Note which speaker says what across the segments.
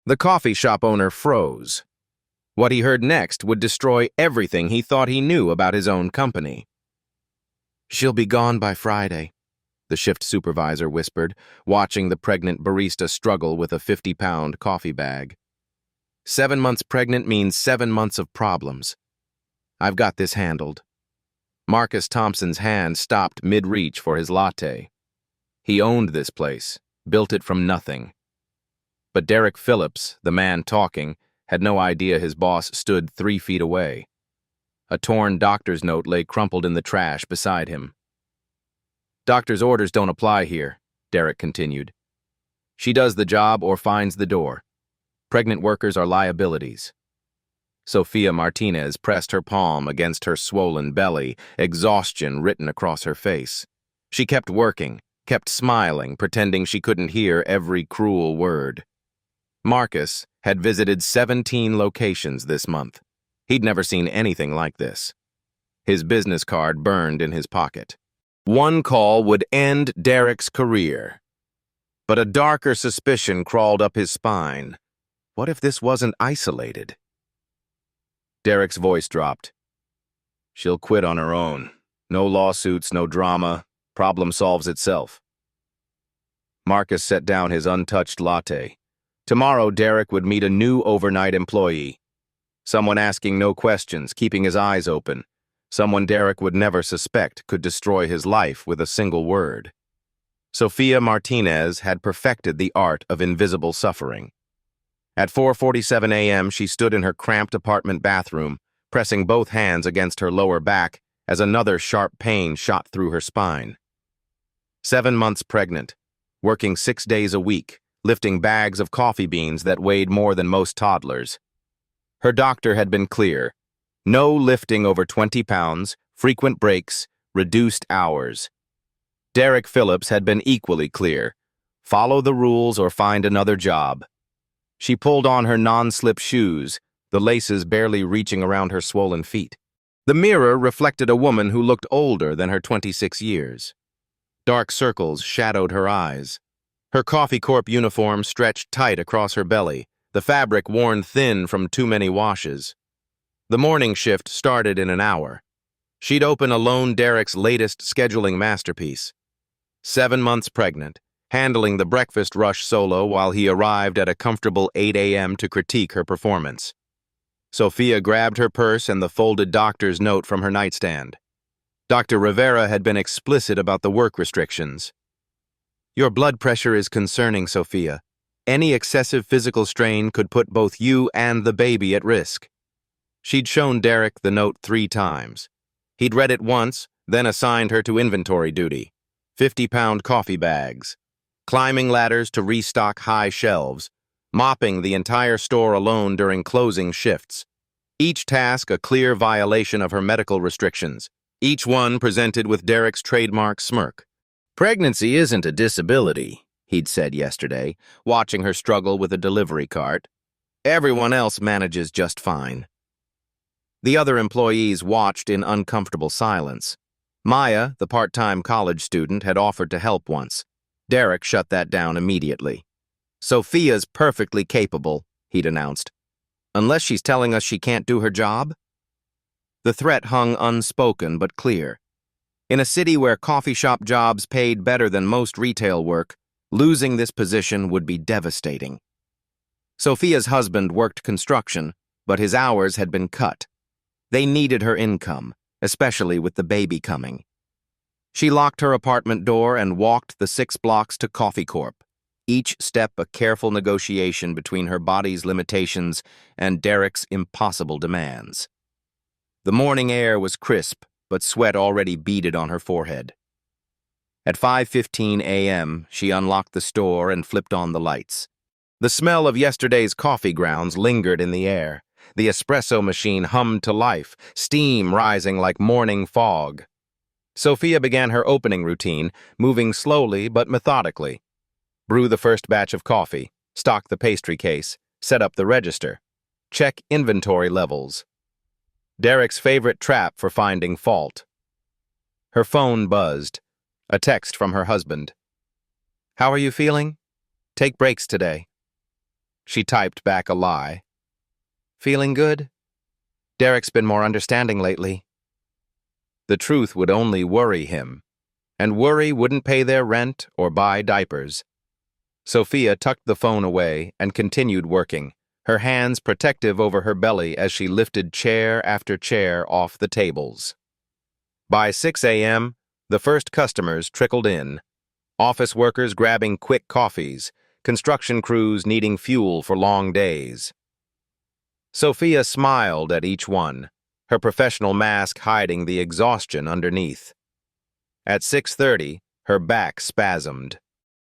Speaker 1: The coffee shop owner froze. What he heard next would destroy everything he thought he knew about his own company. "She'll be gone by Friday," the shift supervisor whispered, watching the pregnant barista struggle with a 50-pound coffee bag. 7 months pregnant means 7 months of problems. I've got this handled. Marcus Thompson's hand stopped mid-reach for his latte. He owned this place, built it from nothing. But Derek Phillips, the man talking, had no idea his boss stood 3 feet away. A torn doctor's note lay crumpled in the trash beside him. "Doctor's orders don't apply here," Derek continued. "She does the job or finds the door. Pregnant workers are liabilities." Sophia Martinez pressed her palm against her swollen belly, exhaustion written across her face. She kept working, kept smiling, pretending she couldn't hear every cruel word. Marcus had visited 17 locations this month. He'd never seen anything like this. His business card burned in his pocket. One call would end Derek's career. But a darker suspicion crawled up his spine. What if this wasn't isolated? Derek's voice dropped. "She'll quit on her own. No lawsuits, no drama. Problem solves itself." Marcus set down his untouched latte. Tomorrow, Derek would meet a new overnight employee. Someone asking no questions, keeping his eyes open. Someone Derek would never suspect could destroy his life with a single word. Sophia Martinez had perfected the art of invisible suffering. At 4:47 a.m., she stood in her cramped apartment bathroom, pressing both hands against her lower back as another sharp pain shot through her spine. 7 months pregnant, working 6 days a week, lifting bags of coffee beans that weighed more than most toddlers. Her doctor had been clear. No lifting over 20 pounds, frequent breaks, reduced hours. Derek Phillips had been equally clear. Follow the rules or find another job. She pulled on her non-slip shoes, the laces barely reaching around her swollen feet. The mirror reflected a woman who looked older than her 26 years. Dark circles shadowed her eyes. Her Coffee Corp uniform stretched tight across her belly, the fabric worn thin from too many washes. The morning shift started in an hour. She'd open alone Derek's latest scheduling masterpiece. 7 months pregnant, handling the breakfast rush solo while he arrived at a comfortable 8 a.m. to critique her performance. Sophia grabbed her purse and the folded doctor's note from her nightstand. Dr. Rivera had been explicit about the work restrictions. "Your blood pressure is concerning, Sophia. Any excessive physical strain could put both you and the baby at risk." She'd shown Derek the note 3 times. He'd read it once, then assigned her to inventory duty. 50-pound coffee bags. Climbing ladders to restock high shelves. Mopping the entire store alone during closing shifts. Each task a clear violation of her medical restrictions. Each one presented with Derek's trademark smirk. "Pregnancy isn't a disability," he'd said yesterday, watching her struggle with a delivery cart. "Everyone else manages just fine." The other employees watched in uncomfortable silence. Maya, the part-time college student, had offered to help once. Derek shut that down immediately. "Sophia's perfectly capable," he'd announced. "Unless she's telling us she can't do her job?" The threat hung unspoken but clear. In a city where coffee shop jobs paid better than most retail work, losing this position would be devastating. Sophia's husband worked construction, but his hours had been cut. They needed her income, especially with the baby coming. She locked her apartment door and walked the 6 blocks to Coffee Corp, each step a careful negotiation between her body's limitations and Derek's impossible demands. The morning air was crisp, but sweat already beaded on her forehead. At 5:15 a.m., she unlocked the store and flipped on the lights. The smell of yesterday's coffee grounds lingered in the air. The espresso machine hummed to life, steam rising like morning fog. Sophia began her opening routine, moving slowly but methodically. Brew the first batch of coffee, stock the pastry case, set up the register, check inventory levels. Derek's favorite trap for finding fault. Her phone buzzed. A text from her husband. "How are you feeling? Take breaks today." She typed back a lie. Feeling good? Derek's been more understanding lately. The truth would only worry him, and worry wouldn't pay their rent or buy diapers. Sophia tucked the phone away and continued working, her hands protective over her belly as she lifted chair after chair off the tables. By 6 a.m., the first customers trickled in. Office workers grabbing quick coffees, construction crews needing fuel for long days. Sophia smiled at each one, her professional mask hiding the exhaustion underneath. At 6:30, her back spasmed.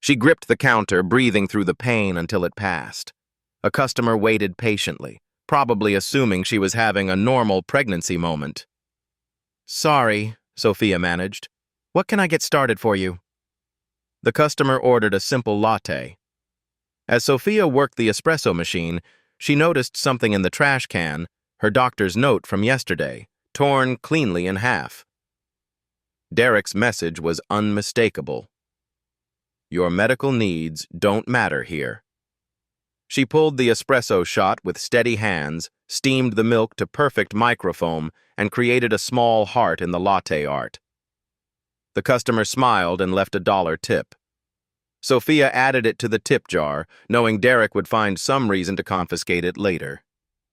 Speaker 1: She gripped the counter, breathing through the pain until it passed. A customer waited patiently, probably assuming she was having a normal pregnancy moment. Sorry, Sophia managed. What can I get started for you? The customer ordered a simple latte. As Sophia worked the espresso machine, she noticed something in the trash can, her doctor's note from yesterday, torn cleanly in half. Derek's message was unmistakable. Your medical needs don't matter here. She pulled the espresso shot with steady hands, steamed the milk to perfect microfoam, and created a small heart in the latte art. The customer smiled and left a $1 tip. Sophia added it to the tip jar, knowing Derek would find some reason to confiscate it later.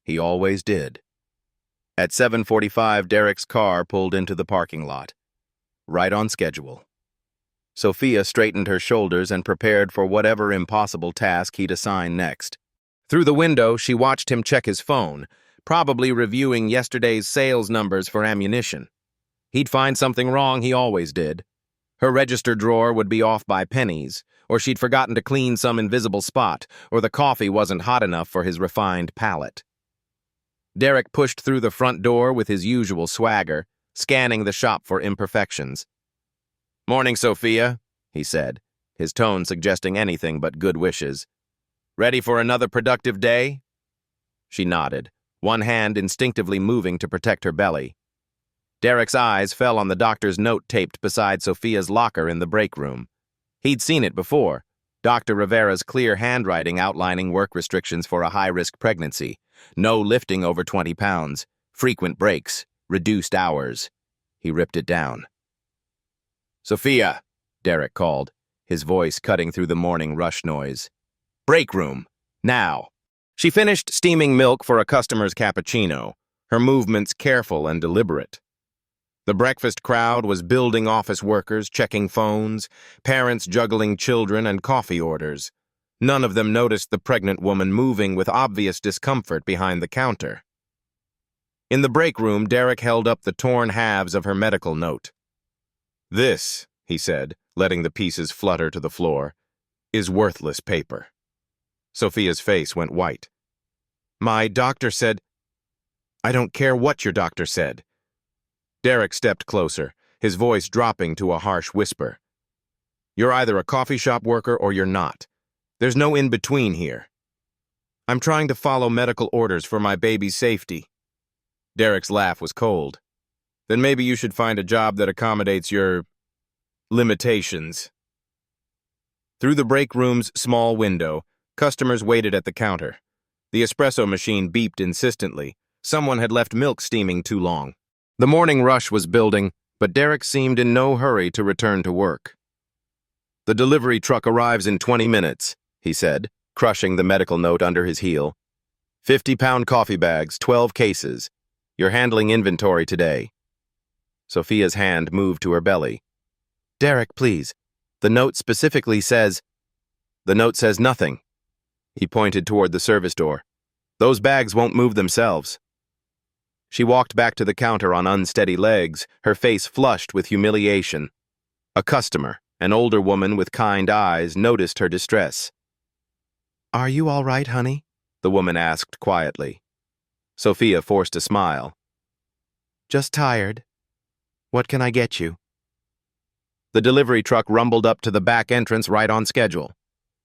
Speaker 1: He always did. At 7:45, Derek's car pulled into the parking lot. Right on schedule. Sophia straightened her shoulders and prepared for whatever impossible task he'd assign next. Through the window, she watched him check his phone, probably reviewing yesterday's sales numbers for ammunition. He'd find something wrong, he always did. Her register drawer would be off by pennies, or she'd forgotten to clean some invisible spot, or the coffee wasn't hot enough for his refined palate. Derek pushed through the front door with his usual swagger, scanning the shop for imperfections. Morning, Sophia, he said, his tone suggesting anything but good wishes. Ready for another productive day? She nodded, one hand instinctively moving to protect her belly. Derek's eyes fell on the doctor's note taped beside Sophia's locker in the break room. He'd seen it before, Dr. Rivera's clear handwriting outlining work restrictions for a high-risk pregnancy. No lifting over 20 pounds, frequent breaks, reduced hours. He ripped it down. Sophia, Derek called, his voice cutting through the morning rush noise. Break room, now. She finished steaming milk for a customer's cappuccino, her movements careful and deliberate. The breakfast crowd was building, office workers checking phones, parents juggling children and coffee orders. None of them noticed the pregnant woman moving with obvious discomfort behind the counter. In the break room, Derek held up the torn halves of her medical note. This, he said, letting the pieces flutter to the floor, is worthless paper. Sophia's face went white. My doctor said... I don't care what your doctor said. Derek stepped closer, his voice dropping to a harsh whisper. You're either a coffee shop worker or you're not. There's no in-between here. I'm trying to follow medical orders for my baby's safety. Derek's laugh was cold. Then maybe you should find a job that accommodates your... limitations. Through the break room's small window, customers waited at the counter. The espresso machine beeped insistently. Someone had left milk steaming too long. The morning rush was building, but Derek seemed in no hurry to return to work. The delivery truck arrives in 20 minutes, he said, crushing the medical note under his heel. 50-pound coffee bags, 12 cases. You're handling inventory today. Sophia's hand moved to her belly. Derek, please. The note specifically says... The note says nothing. He pointed toward the service door. Those bags won't move themselves. She walked back to the counter on unsteady legs, her face flushed with humiliation. A customer, an older woman with kind eyes, noticed her distress. Are you all right, honey? The woman asked quietly. Sophia forced a smile. Just tired. What can I get you? The delivery truck rumbled up to the back entrance right on schedule.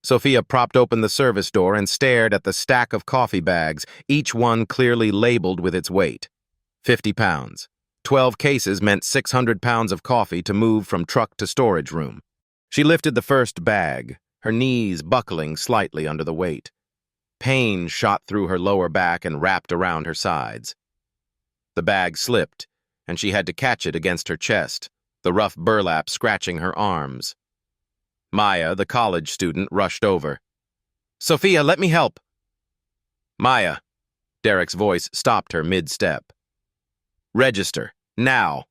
Speaker 1: Sophia propped open the service door and stared at the stack of coffee bags, each one clearly labeled with its weight. 50 pounds. 12 cases meant 600 pounds of coffee to move from truck to storage room. She lifted the first bag, her knees buckling slightly under the weight. Pain shot through her lower back and wrapped around her sides. The bag slipped, and she had to catch it against her chest, the rough burlap scratching her arms. Maya, the college student, rushed over. "Sophia, let me help." "Maya," Derek's voice stopped her mid-step. "Register, now.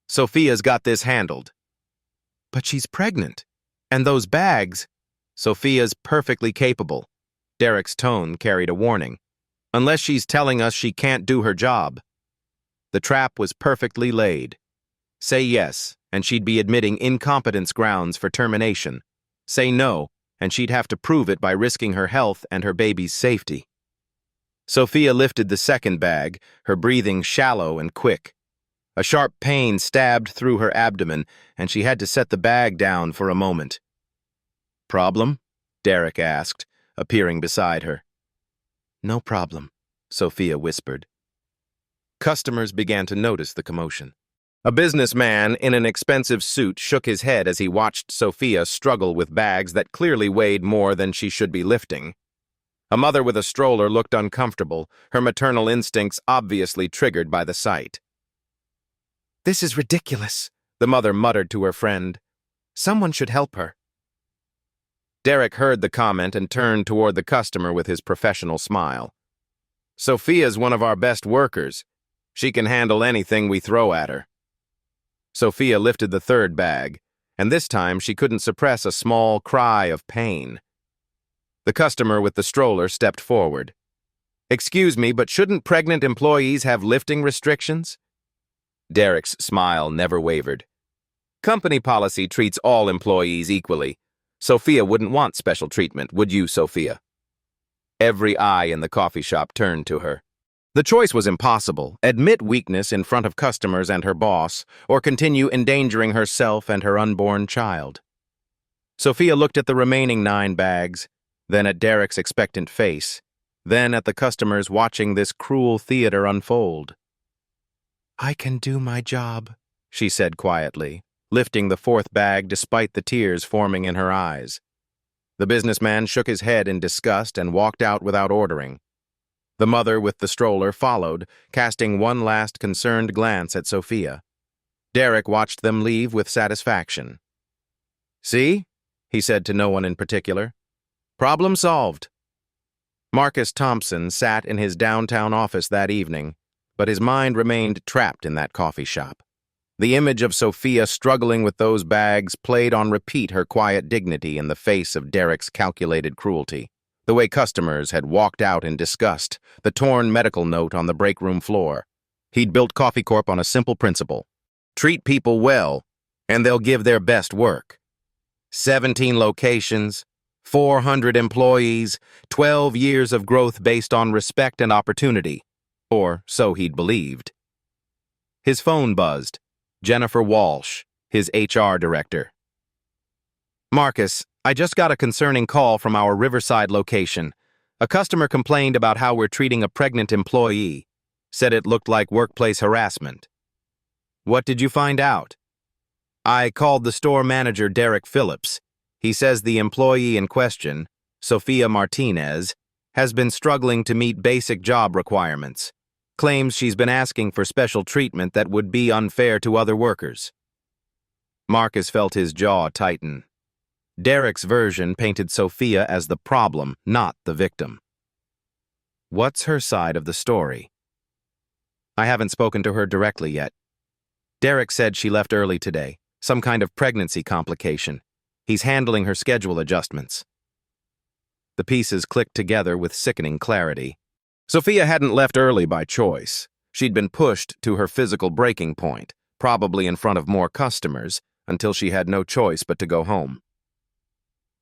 Speaker 1: Sophia's got this handled." "But she's pregnant. And those bags—" "Sophia's perfectly capable." Derek's tone carried a warning. "Unless she's telling us she can't do her job." The trap was perfectly laid. Say yes, and she'd be admitting incompetence grounds for termination. Say no, and she'd have to prove it by risking her health and her baby's safety. Sophia lifted the second bag, her breathing shallow and quick. A sharp pain stabbed through her abdomen, and she had to set the bag down for a moment. "Problem?" Derek asked, appearing beside her. "No problem," Sophia whispered. Customers began to notice the commotion. A businessman in an expensive suit shook his head as he watched Sophia struggle with bags that clearly weighed more than she should be lifting. A mother with a stroller looked uncomfortable, her maternal instincts obviously triggered by the sight. "This is ridiculous," the mother muttered to her friend. "Someone should help her." Derek heard the comment and turned toward the customer with his professional smile. "Sophia's one of our best workers. She can handle anything we throw at her." Sophia lifted the third bag, and this time she couldn't suppress a small cry of pain. The customer with the stroller stepped forward. "Excuse me, but shouldn't pregnant employees have lifting restrictions?" Derek's smile never wavered. "Company policy treats all employees equally. Sophia wouldn't want special treatment, would you, Sophia?" Every eye in the coffee shop turned to her. The choice was impossible: admit weakness in front of customers and her boss, or continue endangering herself and her unborn child. Sophia looked at the remaining 9 bags, then at Derek's expectant face, then at the customers watching this cruel theater unfold. "I can do my job," she said quietly, lifting the 4th bag despite the tears forming in her eyes. The businessman shook his head in disgust and walked out without ordering. The mother with the stroller followed, casting one last concerned glance at Sophia. Derek watched them leave with satisfaction. "See?" he said to no one in particular. "Problem solved." Marcus Thompson sat in his downtown office that evening, but his mind remained trapped in that coffee shop. The image of Sophia struggling with those bags played on repeat her quiet dignity in the face of Derek's calculated cruelty. The way customers had walked out in disgust, the torn medical note on the break room floor. He'd built Coffee Corp on a simple principle: treat people well, and they'll give their best work. 17 locations, 400 employees, 12 years of growth based on respect and opportunity. Or so he'd believed. His phone buzzed. Jennifer Walsh, his HR director. "Marcus, I just got a concerning call from our Riverside location. A customer complained about how we're treating a pregnant employee. Said it looked like workplace harassment." "What did you find out?" "I called the store manager, Derek Phillips. He says the employee in question, Sophia Martinez, has been struggling to meet basic job requirements. Claims she's been asking for special treatment that would be unfair to other workers." Marcus felt his jaw tighten. Derek's version painted Sophia as the problem, not the victim. What's her side of the story? "I haven't spoken to her directly yet. Derek said she left early today, some kind of pregnancy complication. He's handling her schedule adjustments." The pieces clicked together with sickening clarity. Sophia hadn't left early by choice. She'd been pushed to her physical breaking point, probably in front of more customers, until she had no choice but to go home.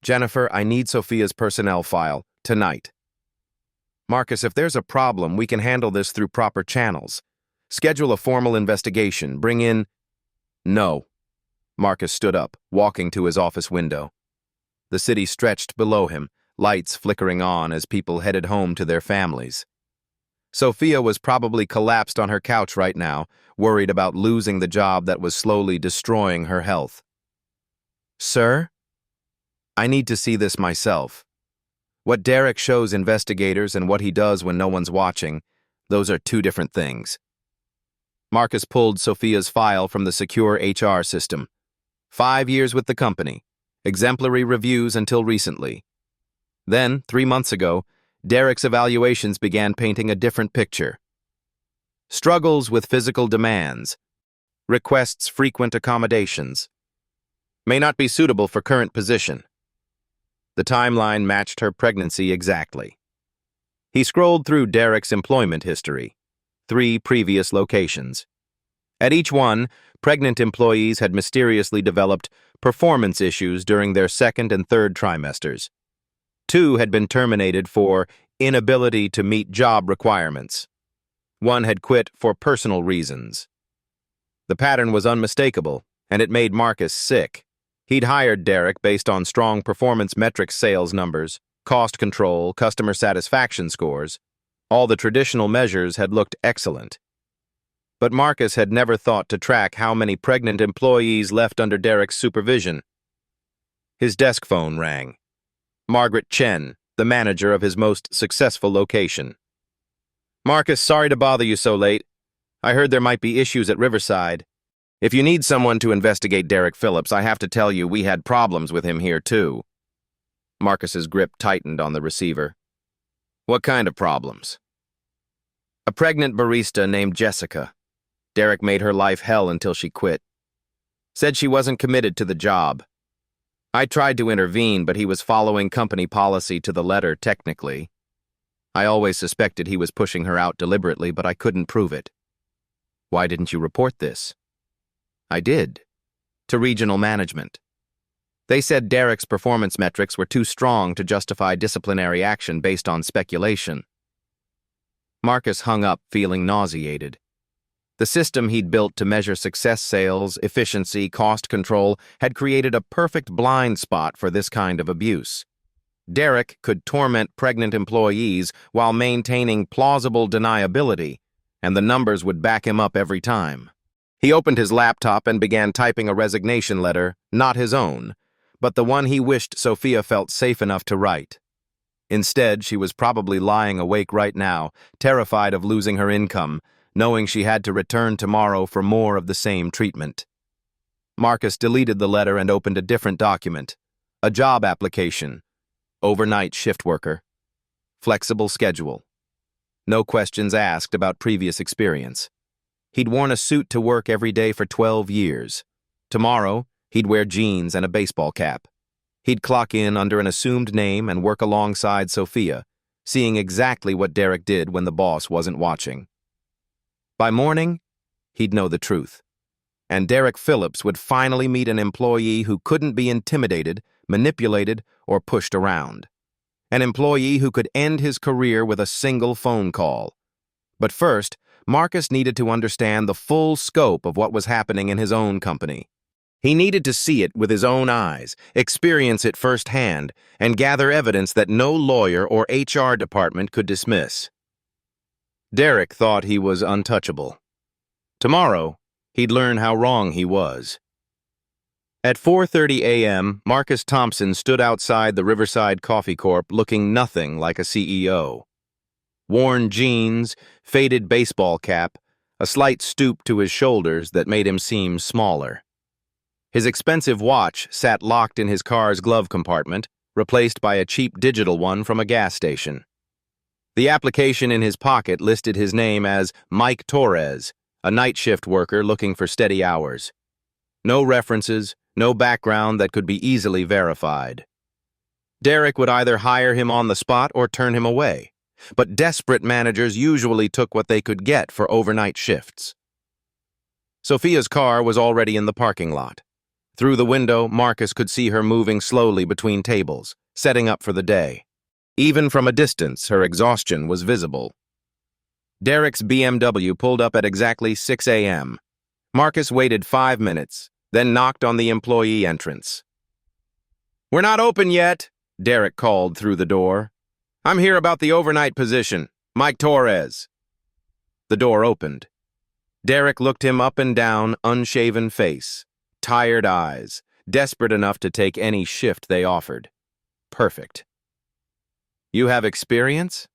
Speaker 1: "Jennifer, I need Sophia's personnel file, tonight." "Marcus, if there's a problem, we can handle this through proper channels. Schedule a formal investigation, bring in—" "No." Marcus stood up, walking to his office window. The city stretched below him, lights flickering on as people headed home to their families. Sophia was probably collapsed on her couch right now, worried about losing the job that was slowly destroying her health. "Sir? I need to see this myself." What Derek shows investigators and what he does when no one's watching, those are two different things. Marcus pulled Sophia's file from the secure HR system. 5 years with the company. Exemplary reviews until recently. Then, 3 months ago, Derek's evaluations began painting a different picture. Struggles with physical demands. Requests frequent accommodations. May not be suitable for current position. The timeline matched her pregnancy exactly. He scrolled through Derek's employment history. 3 previous locations. At each one, pregnant employees had mysteriously developed performance issues during their second and third trimesters. 2 had been terminated for inability to meet job requirements. 1 had quit for personal reasons. The pattern was unmistakable, and it made Marcus sick. He'd hired Derek based on strong performance metrics sales numbers, cost control, customer satisfaction scores. All the traditional measures had looked excellent. But Marcus had never thought to track how many pregnant employees left under Derek's supervision. His desk phone rang. Margaret Chen, the manager of his most successful location. "Marcus, sorry to bother you so late. I heard there might be issues at Riverside. If you need someone to investigate Derek Phillips, I have to tell you we had problems with him here too." Marcus's grip tightened on the receiver. "What kind of problems?" "A pregnant barista named Jessica. Derek made her life hell until she quit. Said she wasn't committed to the job. I tried to intervene, but he was following company policy to the letter technically. I always suspected he was pushing her out deliberately, but I couldn't prove it." "Why didn't you report this?" "I did. To regional management. They said Derek's performance metrics were too strong to justify disciplinary action based on speculation." Marcus hung up, feeling nauseated. The system he'd built to measure success sales, efficiency, cost control had created a perfect blind spot for this kind of abuse. Derek could torment pregnant employees while maintaining plausible deniability, and the numbers would back him up every time. He opened his laptop and began typing a resignation letter, not his own, but the one he wished Sophia felt safe enough to write. Instead, she was probably lying awake right now, terrified of losing her income, knowing she had to return tomorrow for more of the same treatment. Marcus deleted the letter and opened a different document. A job application. Overnight shift worker. Flexible schedule. No questions asked about previous experience. He'd worn a suit to work every day for 12 years. Tomorrow, he'd wear jeans and a baseball cap. He'd clock in under an assumed name and work alongside Sophia, seeing exactly what Derek did when the boss wasn't watching. By morning, he'd know the truth. And Derek Phillips would finally meet an employee who couldn't be intimidated, manipulated, or pushed around. An employee who could end his career with a single phone call. But first, Marcus needed to understand the full scope of what was happening in his own company. He needed to see it with his own eyes, experience it firsthand, and gather evidence that no lawyer or HR department could dismiss. Derek thought he was untouchable. Tomorrow, he'd learn how wrong he was. At 4:30 a.m., Marcus Thompson stood outside the Riverside Coffee Corp looking nothing like a CEO. Worn jeans, faded baseball cap, a slight stoop to his shoulders that made him seem smaller. His expensive watch sat locked in his car's glove compartment, replaced by a cheap digital one from a gas station. The application in his pocket listed his name as Mike Torres, a night shift worker looking for steady hours. No references, no background that could be easily verified. Derek would either hire him on the spot or turn him away, but desperate managers usually took what they could get for overnight shifts. Sophia's car was already in the parking lot. Through the window, Marcus could see her moving slowly between tables, setting up for the day. Even from a distance, her exhaustion was visible. Derek's BMW pulled up at exactly 6 a.m. Marcus waited 5 minutes, then knocked on the employee entrance. "We're not open yet," Derek called through the door. "I'm here about the overnight position. Mike Torres." The door opened. Derek looked him up and down, unshaven face, tired eyes, desperate enough to take any shift they offered. Perfect. You have experience?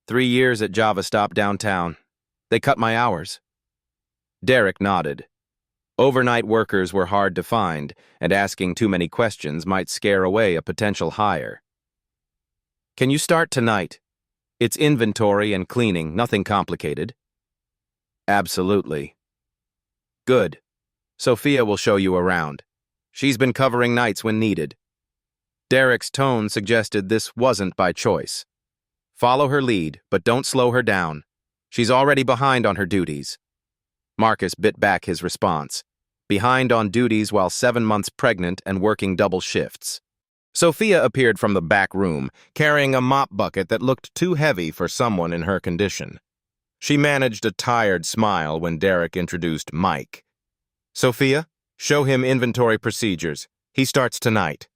Speaker 1: 3 years at Java Stop downtown. They cut my hours. Derek nodded. Overnight workers were hard to find, and asking too many questions might scare away a potential hire. Can you start tonight? It's inventory and cleaning, nothing complicated. Absolutely. Good. Sophia will show you around. She's been covering nights when needed. Derek's tone suggested this wasn't by choice. Follow her lead, but don't slow her down. She's already behind on her duties. Marcus bit back his response. Behind on duties while 7 months pregnant and working double shifts. Sophia appeared from the back room, carrying a mop bucket that looked too heavy for someone in her condition. She managed a tired smile when Derek introduced Mike. Sophia, show him inventory procedures. He starts tonight.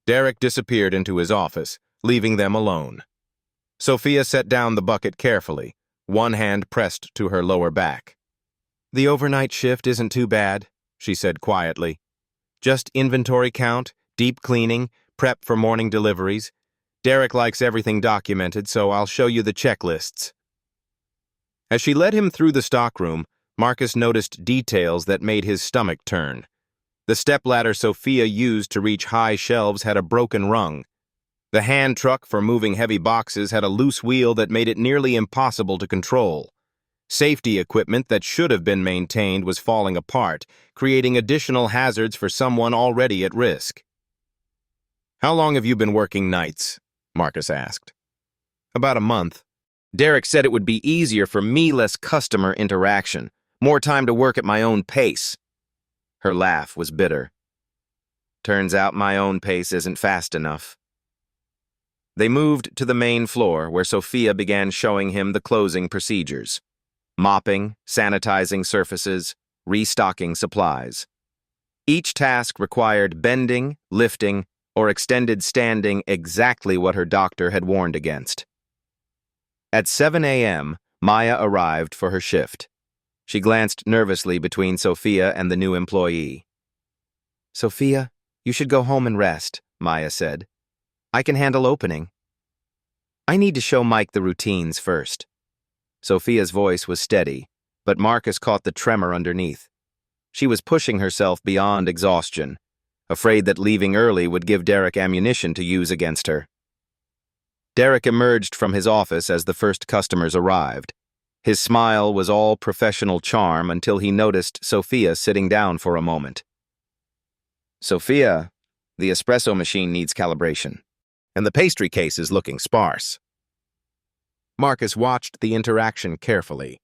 Speaker 1: Derek disappeared into his office, leaving them alone. Sophia set down the bucket carefully, one hand pressed to her lower back. The overnight shift isn't too bad, she said quietly. Just inventory count, deep cleaning, prep for morning deliveries. Derek likes everything documented, so I'll show you the checklists. As she led him through the stockroom, Marcus noticed details that made his stomach turn. The stepladder Sophia used to reach high shelves had a broken rung. The hand truck for moving heavy boxes had a loose wheel that made it nearly impossible to control. Safety equipment that should have been maintained was falling apart, creating additional hazards for someone already at risk. How long have you been working nights? Marcus asked. About a month. Derek said it would be easier for me, less customer interaction, more time to work at my own pace. Her laugh was bitter. Turns out my own pace isn't fast enough. They moved to the main floor where Sophia began showing him the closing procedures. Mopping, sanitizing surfaces, restocking supplies. Each task required bending, lifting, or extended standing, exactly what her doctor had warned against. At 7 a.m., Maya arrived for her shift. She glanced nervously between Sophia and the new employee. Sophia, you should go home and rest, Maya said. I can handle opening. I need to show Mike the routines first. Sophia's voice was steady, but Marcus caught the tremor underneath. She was pushing herself beyond exhaustion, afraid that leaving early would give Derek ammunition to use against her. Derek emerged from his office as the first customers arrived. His smile was all professional charm until he noticed Sophia sitting down for a moment. Sophia, the espresso machine needs calibration, and the pastry case is looking sparse. Marcus watched the interaction carefully.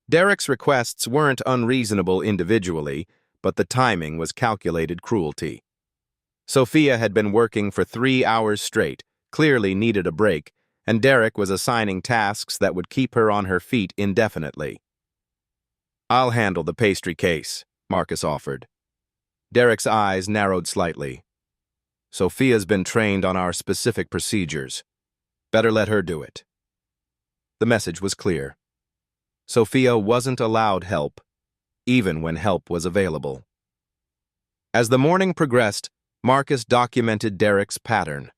Speaker 1: Derek's requests weren't unreasonable individually, but the timing was calculated cruelty. Sophia had been working for 3 hours straight, clearly needed a break, and Derek was assigning tasks that would keep her on her feet indefinitely. I'll handle the pastry case, Marcus offered. Derek's eyes narrowed slightly. Sophia's been trained on our specific procedures. Better let her do it. The message was clear. Sophia wasn't allowed help, even when help was available. As the morning progressed, Marcus documented Derek's pattern.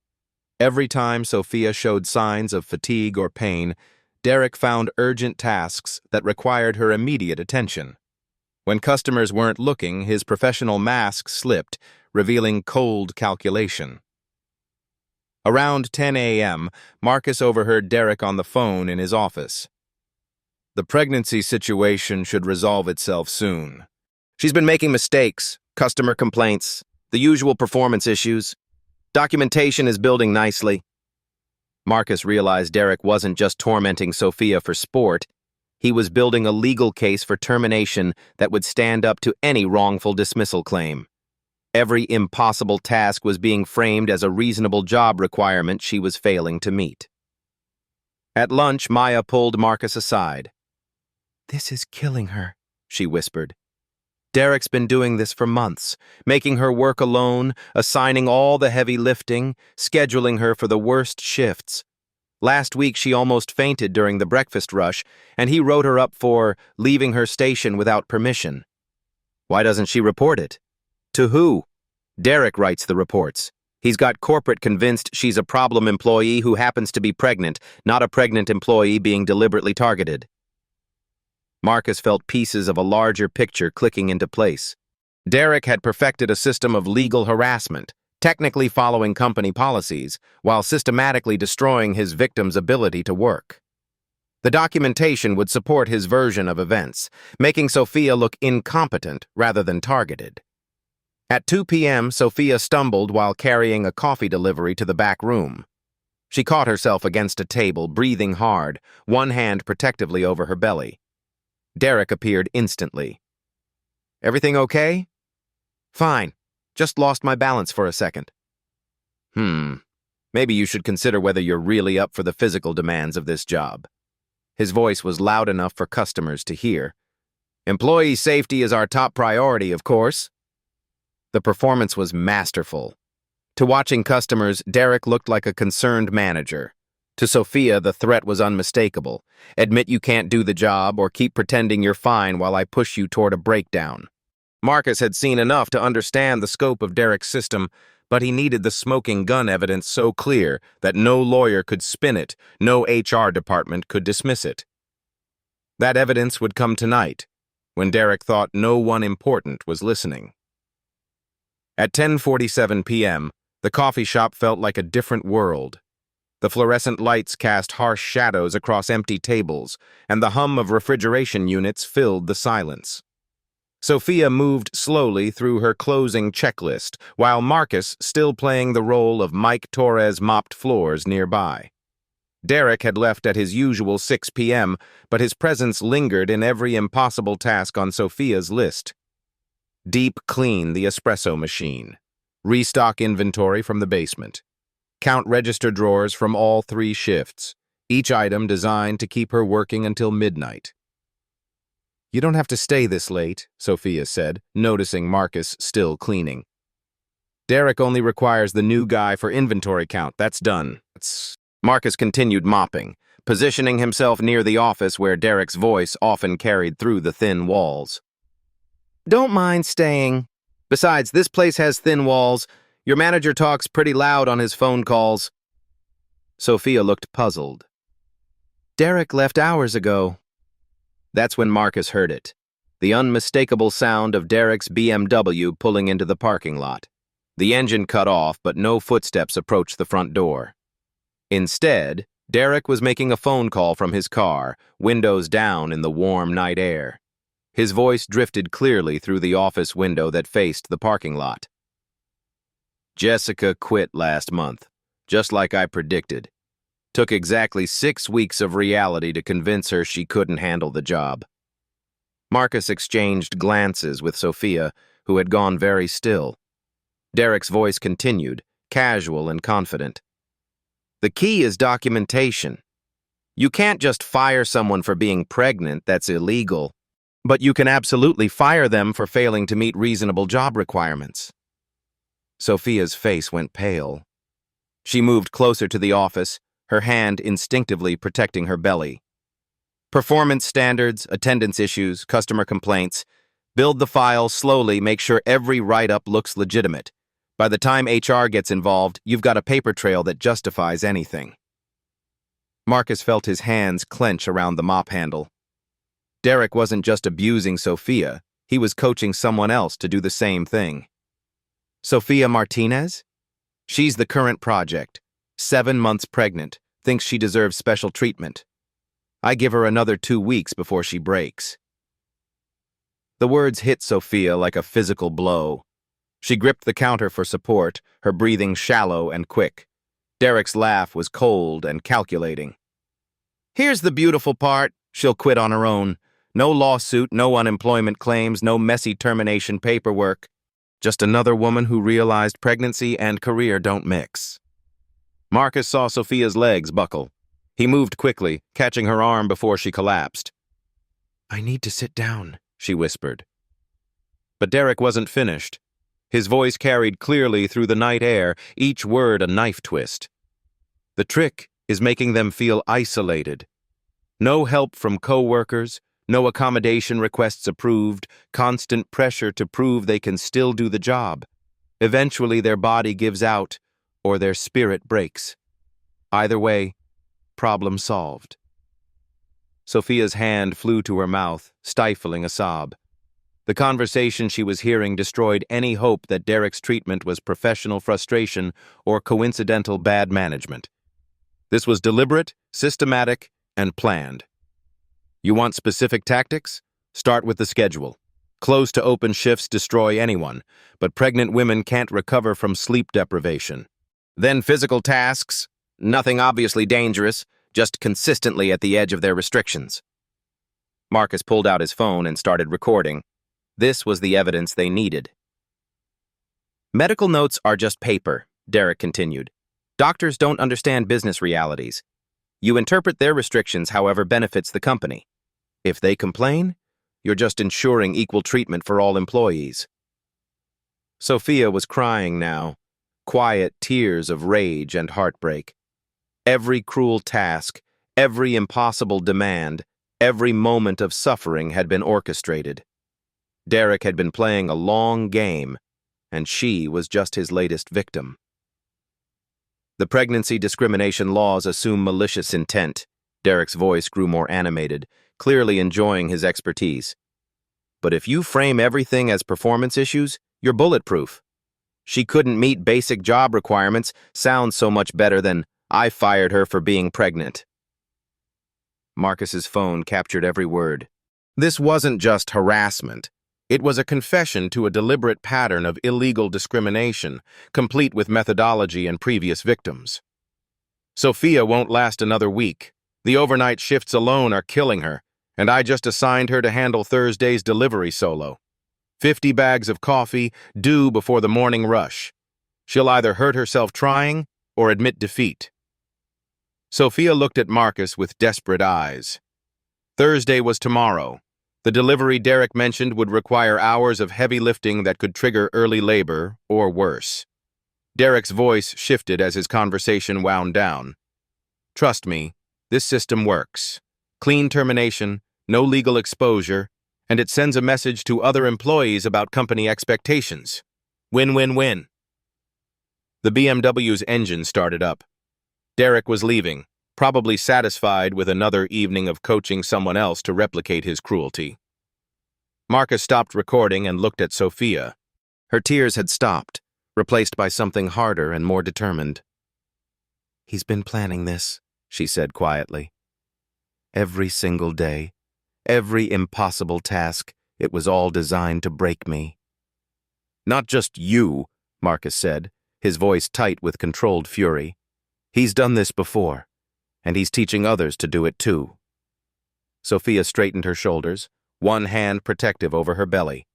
Speaker 1: Every time Sophia showed signs of fatigue or pain, Derek found urgent tasks that required her immediate attention. When customers weren't looking, his professional mask slipped, revealing cold calculation. Around 10 a.m., Marcus overheard Derek on the phone in his office. The pregnancy situation should resolve itself soon. She's been making mistakes, customer complaints, the usual performance issues. Documentation is building nicely. Marcus realized Derek wasn't just tormenting Sophia for sport. He was building a legal case for termination that would stand up to any wrongful dismissal claim. Every impossible task was being framed as a reasonable job requirement she was failing to meet. At lunch, Maya pulled Marcus aside. "This is killing her," she whispered. "Derek's been doing this for months, making her work alone, assigning all the heavy lifting, scheduling her for the worst shifts. Last week she almost fainted during the breakfast rush, and he wrote her up for leaving her station without permission. Why doesn't she report it? To who? Derek writes the reports. He's got corporate convinced she's a problem employee who happens to be pregnant, not a pregnant employee being deliberately targeted. Marcus felt pieces of a larger picture clicking into place. Derek had perfected a system of legal harassment, technically following company policies, while systematically destroying his victim's ability to work. The documentation would support his version of events, making Sophia look incompetent rather than targeted. At 2 p.m., Sophia stumbled while carrying a coffee delivery to the back room. She caught herself against a table, breathing hard, one hand protectively over her belly. Derek appeared instantly. "Everything okay?" "Fine. Just lost my balance for a second." Maybe you should consider whether you're really up for the physical demands of this job." His voice was loud enough for customers to hear. "Employee safety is our top priority, of course." The performance was masterful. To watching customers, Derek looked like a concerned manager. To Sophia, the threat was unmistakable. "Admit you can't do the job or keep pretending you're fine while I push you toward a breakdown." Marcus had seen enough to understand the scope of Derek's system, but he needed the smoking gun evidence so clear that no lawyer could spin it, no HR department could dismiss it. That evidence would come tonight, when Derek thought no one important was listening. At 10:47 p.m., the coffee shop felt like a different world. The fluorescent lights cast harsh shadows across empty tables, and the hum of refrigeration units filled the silence. Sophia moved slowly through her closing checklist, while Marcus, still playing the role of Mike Torres, mopped floors nearby. Derek had left at his usual 6 p.m., but his presence lingered in every impossible task on Sophia's list. Deep clean the espresso machine. Restock inventory from the basement. Count register drawers from all 3 shifts, each item designed to keep her working until midnight. "You don't have to stay this late," Sophia said, noticing Marcus still cleaning. "Derek only requires the new guy for inventory count. That's done." Marcus continued mopping, positioning himself near the office where Derek's voice often carried through the thin walls. "Don't mind staying. Besides, this place has thin walls. Your manager talks pretty loud on his phone calls." Sophia looked puzzled. "Derek left hours ago." That's when Marcus heard it, the unmistakable sound of Derek's BMW pulling into the parking lot. The engine cut off, but no footsteps approached the front door. Instead, Derek was making a phone call from his car, windows down in the warm night air. His voice drifted clearly through the office window that faced the parking lot. "Jessica quit last month, just like I predicted. Took exactly 6 weeks of reality to convince her she couldn't handle the job." Marcus exchanged glances with Sophia, who had gone very still. Derek's voice continued, casual and confident. "The key is documentation. You can't just fire someone for being pregnant, that's illegal. But you can absolutely fire them for failing to meet reasonable job requirements." Sophia's face went pale. She moved closer to the office, her hand instinctively protecting her belly. "Performance standards, attendance issues, customer complaints. Build the file slowly, make sure every write-up looks legitimate. By the time HR gets involved, you've got a paper trail that justifies anything." Marcus felt his hands clench around the mop handle. Derek wasn't just abusing Sophia, he was coaching someone else to do the same thing. "Sophia Martinez? She's the current project. 7 months pregnant, thinks she deserves special treatment. I give her another 2 weeks before she breaks." The words hit Sophia like a physical blow. She gripped the counter for support, her breathing shallow and quick. Derek's laugh was cold and calculating. "Here's the beautiful part. She'll quit on her own. No lawsuit, no unemployment claims, no messy termination paperwork. Just another woman who realized pregnancy and career don't mix." Marcus saw Sophia's legs buckle. He moved quickly, catching her arm before she collapsed. "I need to sit down," she whispered. But Derek wasn't finished. His voice carried clearly through the night air, each word a knife twist. "The trick is making them feel isolated. No help from co-workers, no accommodation requests approved, constant pressure to prove they can still do the job. Eventually their body gives out, or their spirit breaks. Either way, problem solved. Sophia's hand flew to her mouth, stifling a sob. The conversation she was hearing destroyed any hope that Derek's treatment was professional frustration or coincidental bad management. This was deliberate, systematic, and planned. You want specific tactics? Start with the schedule. Close to open shifts destroy anyone, but pregnant women can't recover from sleep deprivation. Then physical tasks, nothing obviously dangerous, just consistently at the edge of their restrictions. Marcus pulled out his phone and started recording. This was the evidence they needed. Medical notes are just paper, Derek continued. Doctors don't understand business realities. You interpret their restrictions however benefits the company. If they complain, you're just ensuring equal treatment for all employees. Sophia was crying now, quiet tears of rage and heartbreak. Every cruel task, every impossible demand, every moment of suffering had been orchestrated. Derek had been playing a long game, and she was just his latest victim. The pregnancy discrimination laws assume malicious intent. Derek's voice grew more animated, clearly enjoying his expertise. But if you frame everything as performance issues, you're bulletproof. She couldn't meet basic job requirements sounds so much better than, I fired her for being pregnant. Marcus's phone captured every word. This wasn't just harassment. It was a confession to a deliberate pattern of illegal discrimination, complete with methodology and previous victims. Sophia won't last another week. The overnight shifts alone are killing her, and I just assigned her to handle Thursday's delivery solo. 50 bags of coffee, due before the morning rush. She'll either hurt herself trying or admit defeat. Sophia looked at Marcus with desperate eyes. Thursday was tomorrow. The delivery Derek mentioned would require hours of heavy lifting that could trigger early labor, or worse. Derek's voice shifted as his conversation wound down. Trust me, this system works. Clean termination, no legal exposure, and it sends a message to other employees about company expectations. Win-win-win. The BMW's engine started up. Derek was leaving, probably satisfied with another evening of coaching someone else to replicate his cruelty. Marcus stopped recording and looked at Sophia. Her tears had stopped, replaced by something harder and more determined. He's been planning this, she said quietly. Every single day, every impossible task, it was all designed to break me. Not just you, Marcus said, his voice tight with controlled fury. He's done this before, and he's teaching others to do it too. Sophia straightened her shoulders, one hand protective over her belly.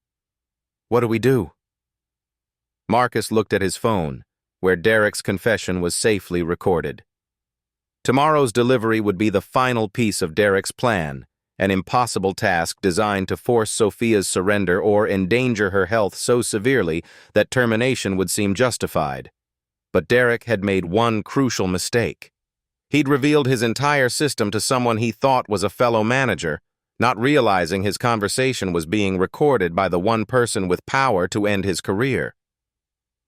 Speaker 1: What do we do? Marcus looked at his phone, where Derek's confession was safely recorded. Tomorrow's delivery would be the final piece of Derek's plan, an impossible task designed to force Sophia's surrender or endanger her health so severely that termination would seem justified. But Derek had made one crucial mistake. He'd revealed his entire system to someone he thought was a fellow manager, not realizing his conversation was being recorded by the one person with power to end his career.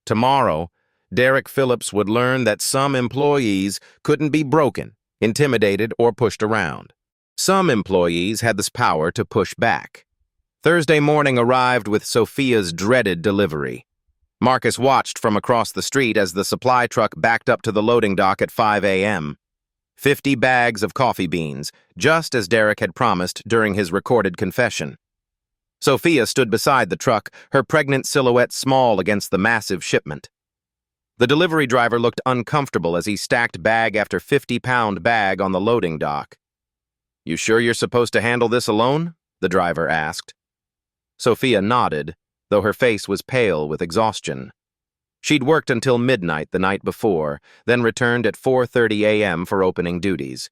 Speaker 1: Tomorrow, Derek Phillips would learn that some employees couldn't be broken, intimidated, or pushed around. Some employees had this power to push back. Thursday morning arrived with Sophia's dreaded delivery. Marcus watched from across the street as the supply truck backed up to the loading dock at 5 a.m. 50 bags of coffee beans, just as Derek had promised during his recorded confession. Sophia stood beside the truck, her pregnant silhouette small against the massive shipment. The delivery driver looked uncomfortable as he stacked bag after 50-pound bag on the loading dock. "You sure you're supposed to handle this alone?" the driver asked. Sophia nodded, though her face was pale with exhaustion. She'd worked until midnight the night before, then returned at 4:30 a.m. for opening duties.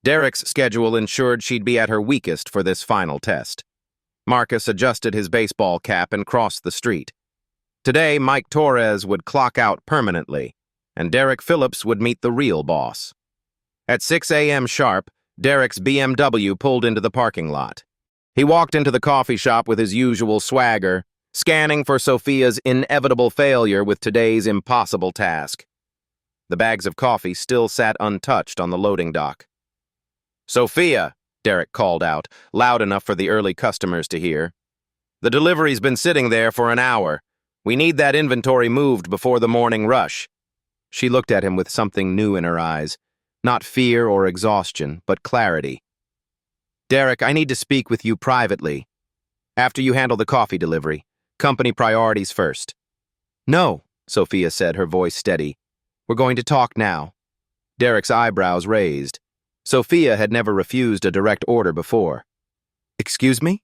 Speaker 1: Derek's schedule ensured she'd be at her weakest for this final test. Marcus adjusted his baseball cap and crossed the street. Today, Mike Torres would clock out permanently, and Derek Phillips would meet the real boss. At 6 a.m. sharp, Derek's BMW pulled into the parking lot. He walked into the coffee shop with his usual swagger, scanning for Sophia's inevitable failure with today's impossible task. The bags of coffee still sat untouched on the loading dock. "Sophia," Derek called out, loud enough for the early customers to hear. "The delivery's been sitting there for an hour. We need that inventory moved before the morning rush." She looked at him with something new in her eyes. Not fear or exhaustion, but clarity. "Derek, I need to speak with you privately. After you handle the coffee delivery. Company priorities first." "No," Sophia said, her voice steady. "We're going to talk now." Derek's eyebrows raised. Sophia had never refused a direct order before. "Excuse me?"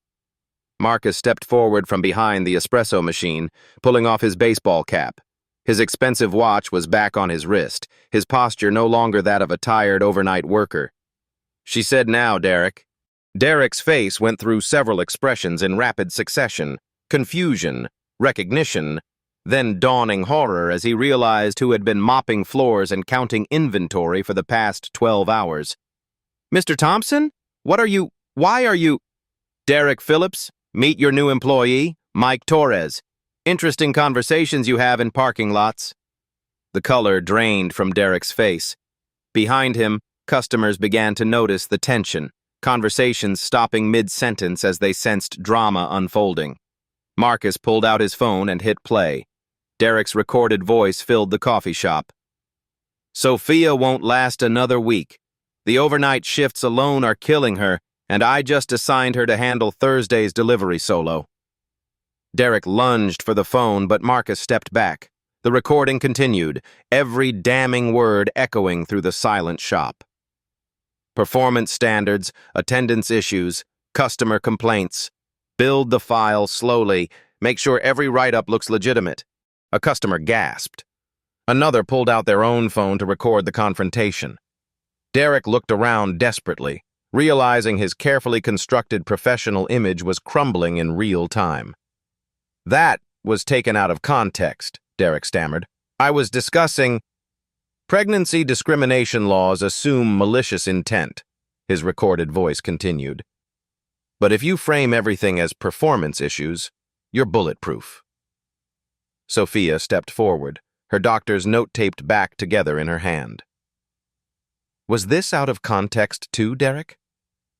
Speaker 1: Marcus stepped forward from behind the espresso machine, pulling off his baseball cap. His expensive watch was back on his wrist, his posture no longer that of a tired overnight worker. "She said now, Derek." Derek's face went through several expressions in rapid succession: confusion, recognition, then dawning horror as he realized who had been mopping floors and counting inventory for the past 12 hours. "Mr. Thompson? Why are you—" "Derek Phillips, meet your new employee, Mike Torres. Interesting conversations you have in parking lots." The color drained from Derek's face. Behind him, customers began to notice the tension, conversations stopping mid-sentence as they sensed drama unfolding. Marcus pulled out his phone and hit play. Derek's recorded voice filled the coffee shop. "Sophia won't last another week. The overnight shifts alone are killing her, and I just assigned her to handle Thursday's delivery solo." Derek lunged for the phone, but Marcus stepped back. The recording continued, every damning word echoing through the silent shop. "Performance standards, attendance issues, customer complaints. Build the file slowly. Make sure every write-up looks legitimate." A customer gasped. Another pulled out their own phone to record the confrontation. Derek looked around desperately, realizing his carefully constructed professional image was crumbling in real time. "That was taken out of context," Derek stammered. "I was discussing—" "Pregnancy discrimination laws assume malicious intent," his recorded voice continued. "But if you frame everything as performance issues, you're bulletproof." Sophia stepped forward, her doctor's note taped back together in her hand. "Was this out of context too, Derek?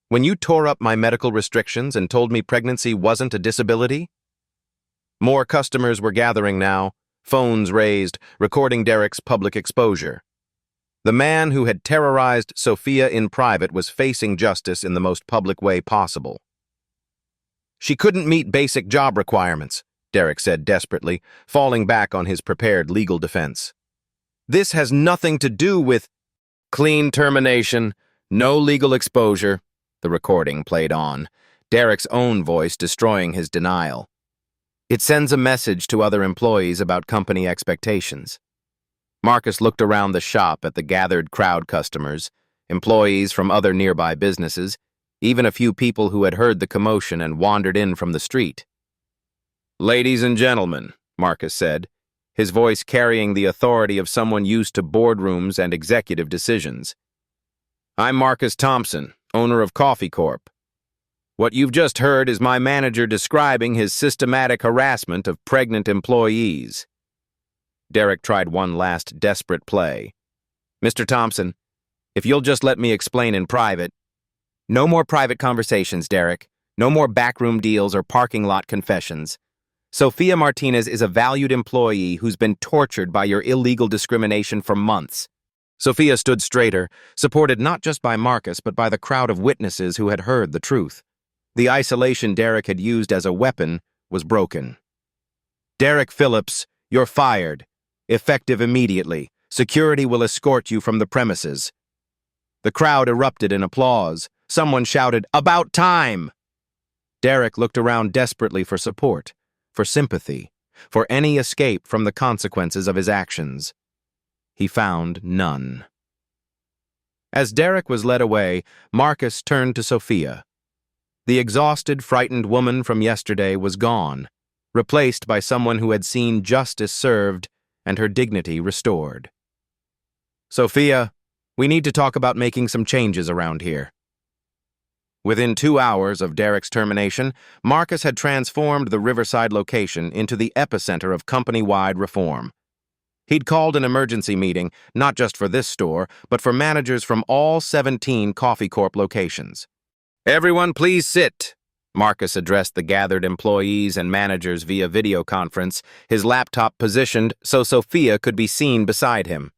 Speaker 1: When you tore up my medical restrictions and told me pregnancy wasn't a disability?" More customers were gathering now, phones raised, recording Derek's public exposure. The man who had terrorized Sophia in private was facing justice in the most public way possible. "She couldn't meet basic job requirements," Derek said desperately, falling back on his prepared legal defense. "This has nothing to do with—" "Clean termination, no legal exposure," the recording played on, Derek's own voice destroying his denial. "It sends a message to other employees about company expectations." Marcus looked around the shop at the gathered crowd customers, employees from other nearby businesses, even a few people who had heard the commotion and wandered in from the street. "Ladies and gentlemen," Marcus said, his voice carrying the authority of someone used to boardrooms and executive decisions. "I'm Marcus Thompson, owner of Coffee Corp. What you've just heard is my manager describing his systematic harassment of pregnant employees." Derek tried one last desperate play. "Mr. Thompson, if you'll just let me explain in private—" "No more private conversations, Derek. No more backroom deals or parking lot confessions. Sophia Martinez is a valued employee who's been tortured by your illegal discrimination for months." Sophia stood straighter, supported not just by Marcus but by the crowd of witnesses who had heard the truth. The isolation Derek had used as a weapon was broken. "Derek Phillips, you're fired. Effective immediately. Security will escort you from the premises." The crowd erupted in applause. Someone shouted, "About time!" Derek looked around desperately for support, for sympathy, for any escape from the consequences of his actions. He found none. As Derek was led away, Marcus turned to Sophia. The exhausted, frightened woman from yesterday was gone, replaced by someone who had seen justice served and her dignity restored. "Sophia, we need to talk about making some changes around here." Within 2 hours of Derek's termination, Marcus had transformed the Riverside location into the epicenter of company-wide reform. He'd called an emergency meeting, not just for this store, but for managers from all 17 Coffee Corp locations. "Everyone, please sit," Marcus addressed the gathered employees and managers via video conference, his laptop positioned so Sophia could be seen beside him.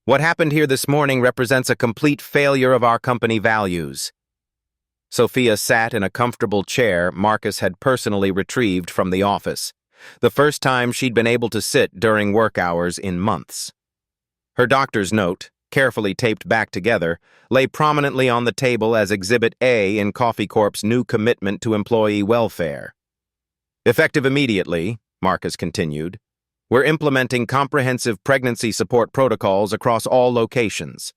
Speaker 1: "What happened here this morning represents a complete failure of our company values." Sophia sat in a comfortable chair Marcus had personally retrieved from the office, the first time she'd been able to sit during work hours in months. Her doctor's note, carefully taped back together, lay prominently on the table as Exhibit A in Coffee Corp's new commitment to employee welfare. "Effective immediately," Marcus continued, "we're implementing comprehensive pregnancy support protocols across all locations.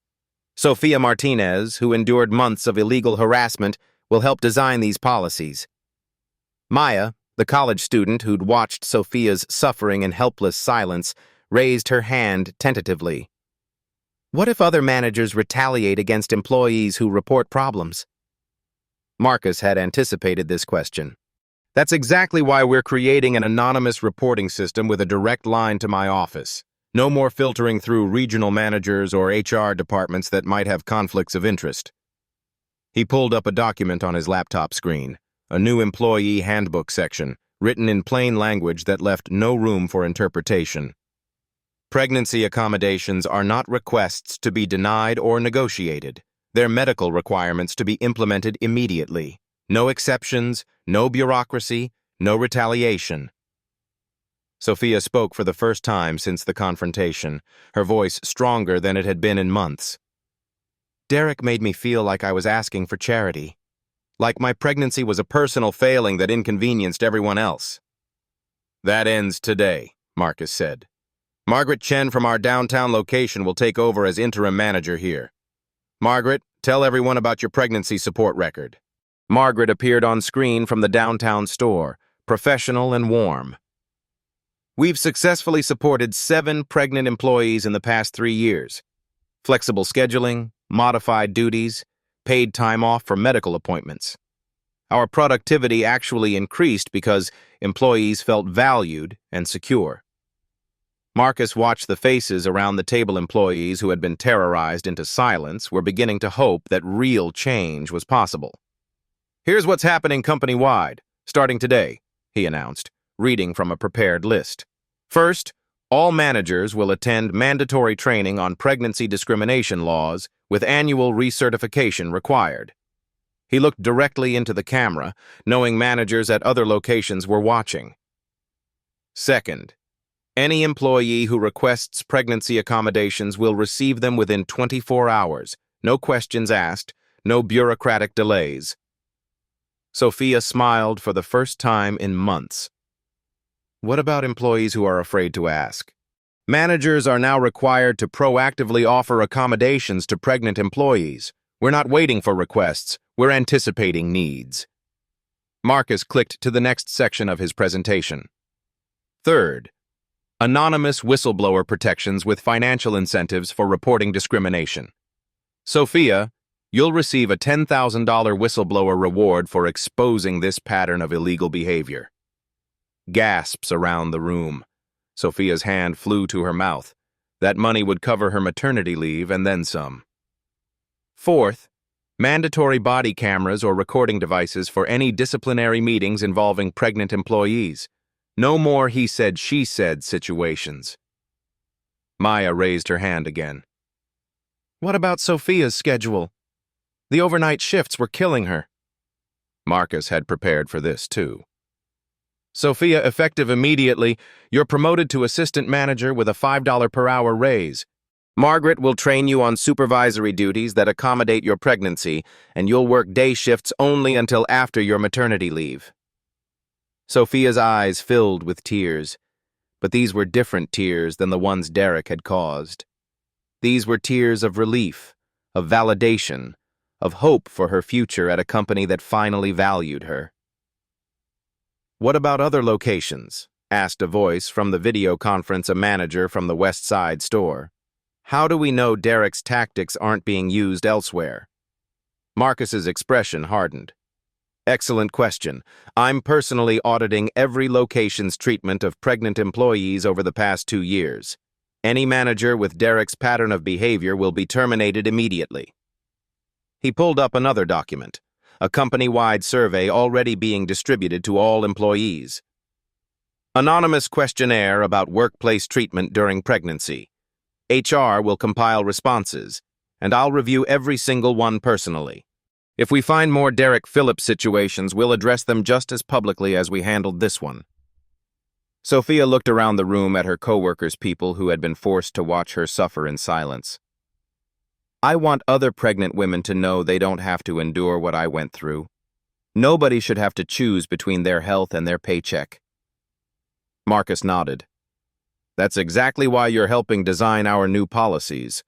Speaker 1: Sophia Martinez, who endured months of illegal harassment, will help design these policies." Maya, the college student who'd watched Sophia's suffering in helpless silence, raised her hand tentatively. "What if other managers retaliate against employees who report problems?" Marcus had anticipated this question. "That's exactly why we're creating an anonymous reporting system with a direct line to my office. No more filtering through regional managers or HR departments that might have conflicts of interest." He pulled up a document on his laptop screen, a new employee handbook section, written in plain language that left no room for interpretation. "Pregnancy accommodations are not requests to be denied or negotiated. They're medical requirements to be implemented immediately. No exceptions, no bureaucracy, no retaliation." Sophia spoke for the first time since the confrontation, her voice stronger than it had been in months. "Derek made me feel like I was asking for charity. Like my pregnancy was a personal failing that inconvenienced everyone else." "That ends today," Marcus said. "Margaret Chen from our downtown location will take over as interim manager here. Margaret, tell everyone about your pregnancy support record." Margaret appeared on screen from the downtown store, professional and warm. "We've successfully supported 7 pregnant employees in the past 3 years. Flexible scheduling, modified duties, paid time off for medical appointments. Our productivity actually increased because employees felt valued and secure." Marcus watched the faces around the table. Employees who had been terrorized into silence were beginning to hope that real change was possible. "Here's what's happening company-wide, starting today," he announced, reading from a prepared list. "First, all managers will attend mandatory training on pregnancy discrimination laws with annual recertification required." He looked directly into the camera, knowing managers at other locations were watching. "Second, any employee who requests pregnancy accommodations will receive them within 24 hours. No questions asked, no bureaucratic delays." Sophia smiled for the first time in months. "What about employees who are afraid to ask?" "Managers are now required to proactively offer accommodations to pregnant employees. We're not waiting for requests, we're anticipating needs." Marcus clicked to the next section of his presentation. "Third, anonymous whistleblower protections with financial incentives for reporting discrimination. Sophia, you'll receive a $10,000 whistleblower reward for exposing this pattern of illegal behavior." Gasps around the room. Sophia's hand flew to her mouth. That money would cover her maternity leave and then some. "Fourth, mandatory body cameras or recording devices for any disciplinary meetings involving pregnant employees. No more he said, she said situations." Maya raised her hand again. "What about Sophia's schedule? The overnight shifts were killing her." Marcus had prepared for this, too. "Sophia, effective immediately, you're promoted to assistant manager with a $5 per hour raise. Margaret will train you on supervisory duties that accommodate your pregnancy, and you'll work day shifts only until after your maternity leave." Sophia's eyes filled with tears, but these were different tears than the ones Derek had caused. These were tears of relief, of validation, of hope for her future at a company that finally valued her. "What about other locations?" asked a voice from the video conference, a manager from the West Side store. "How do we know Derek's tactics aren't being used elsewhere?" Marcus's expression hardened. "Excellent question. I'm personally auditing every location's treatment of pregnant employees over the past 2 years. Any manager with Derek's pattern of behavior will be terminated immediately. He pulled up another document, a company-wide survey already being distributed to all employees. Anonymous questionnaire about workplace treatment during pregnancy. HR will compile responses, and I'll review every single one personally. If we find more Derek Phillips situations, we'll address them just as publicly as we handled this one. Sophia looked around the room at her co-workers, people who had been forced to watch her suffer in silence. I want other pregnant women to know they don't have to endure what I went through. Nobody should have to choose between their health and their paycheck. Marcus nodded. That's exactly why you're helping design our new policies.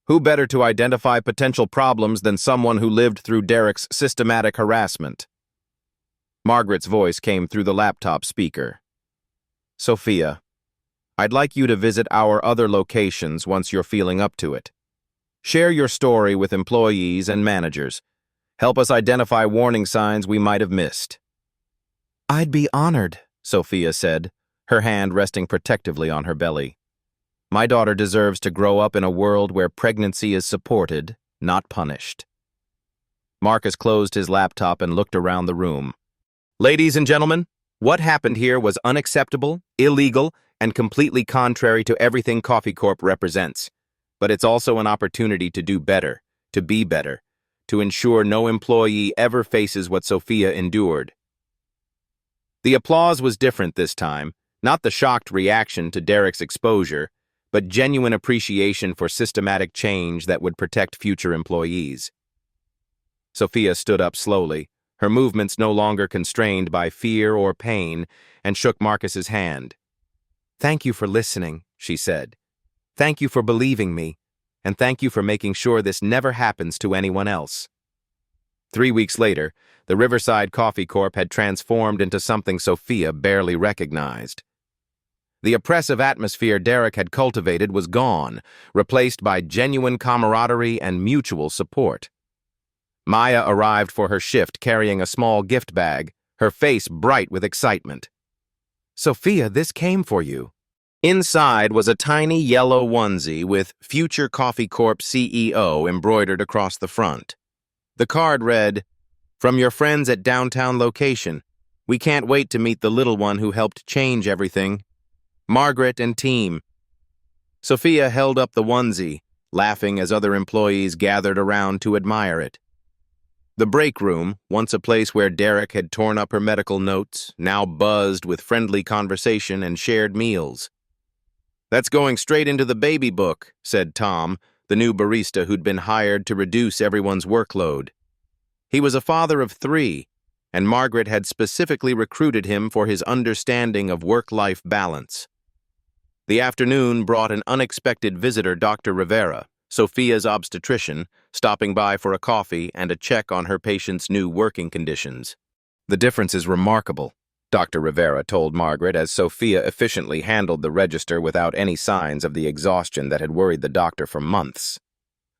Speaker 1: Who better to identify potential problems than someone who lived through Derek's systematic harassment? Margaret's voice came through the laptop speaker. Sophia, I'd like you to visit our other locations once you're feeling up to it. Share your story with employees and managers. Help us identify warning signs we might have missed. I'd be honored, Sophia said, her hand resting protectively on her belly. My daughter deserves to grow up in a world where pregnancy is supported, not punished. Marcus closed his laptop and looked around the room. Ladies and gentlemen, what happened here was unacceptable, illegal, and completely contrary to everything Coffee Corp represents. But it's also an opportunity to do better, to be better, to ensure no employee ever faces what Sophia endured. The applause was different this time, not the shocked reaction to Derek's exposure, but genuine appreciation for systematic change that would protect future employees. Sophia stood up slowly, her movements no longer constrained by fear or pain, and shook Marcus's hand. Thank you for listening, she said. Thank you for believing me, and thank you for making sure this never happens to anyone else. 3 weeks later, the Riverside Coffee Corp had transformed into something Sophia barely recognized. The oppressive atmosphere Derek had cultivated was gone, replaced by genuine camaraderie and mutual support. Maya arrived for her shift carrying a small gift bag, her face bright with excitement. Sophia, this came for you. Inside was a tiny yellow onesie with Future Coffee Corp CEO embroidered across the front. The card read, "From your friends at downtown location. We can't wait to meet the little one who helped change everything. Margaret and team." Sophia held up the onesie, laughing as other employees gathered around to admire it. The break room, once a place where Derek had torn up her medical notes, now buzzed with friendly conversation and shared meals. "That's going straight into the baby book," said Tom, the new barista who'd been hired to reduce everyone's workload. He was a father of 3, and Margaret had specifically recruited him for his understanding of work-life balance. The afternoon brought an unexpected visitor, Dr. Rivera, Sophia's obstetrician, stopping by for a coffee and a check on her patient's new working conditions. "The difference is remarkable," Dr. Rivera told Margaret as Sophia efficiently handled the register without any signs of the exhaustion that had worried the doctor for months.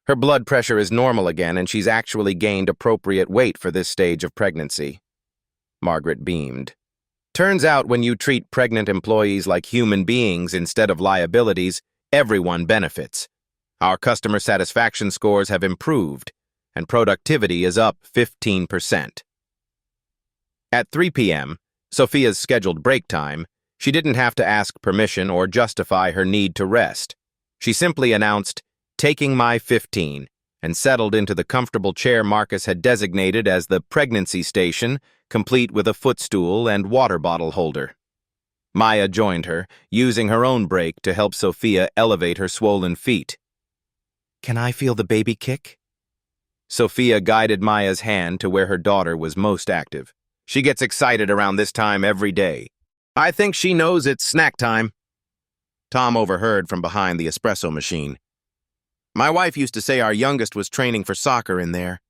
Speaker 1: "Her blood pressure is normal again and she's actually gained appropriate weight for this stage of pregnancy." Margaret beamed. "Turns out when you treat pregnant employees like human beings instead of liabilities, everyone benefits. Our customer satisfaction scores have improved, and productivity is up 15%. At 3 p.m., Sophia's scheduled break time, she didn't have to ask permission or justify her need to rest. She simply announced, "Taking my 15," and settled into the comfortable chair Marcus had designated as the pregnancy station, complete with a footstool and water bottle holder. Maya joined her, using her own break to help Sophia elevate her swollen feet. "Can I feel the baby kick?" Sophia guided Maya's hand to where her daughter was most active. "She gets excited around this time every day. I think she knows it's snack time." Tom overheard from behind the espresso machine. "My wife used to say our youngest was training for soccer in there.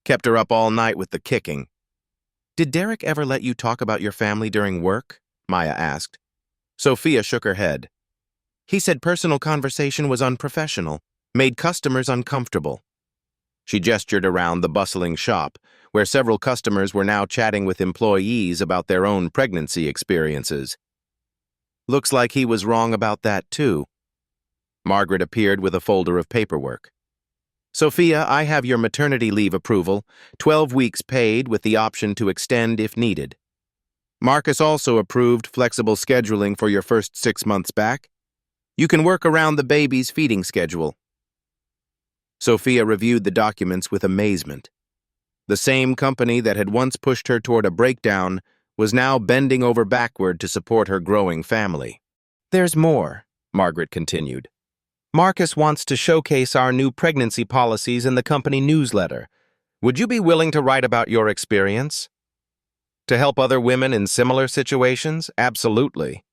Speaker 1: Kept her up all night with the kicking." "Did Derek ever let you talk about your family during work?" Maya asked. Sophia shook her head. "He said personal conversation was unprofessional, made customers uncomfortable." She gestured around the bustling shop, where several customers were now chatting with employees about their own pregnancy experiences. "Looks like he was wrong about that, too." Margaret appeared with a folder of paperwork. Sophia, I have your maternity leave approval, 12 weeks paid with the option to extend if needed. Marcus also approved flexible scheduling for your first 6 months back. You can work around the baby's feeding schedule. Sophia reviewed the documents with amazement. The same company that had once pushed her toward a breakdown was now bending over backward to support her growing family. There's more, Margaret continued. Marcus wants to showcase our new pregnancy policies in the company newsletter. Would you be willing to write about your experience? To help other women in similar situations? Absolutely.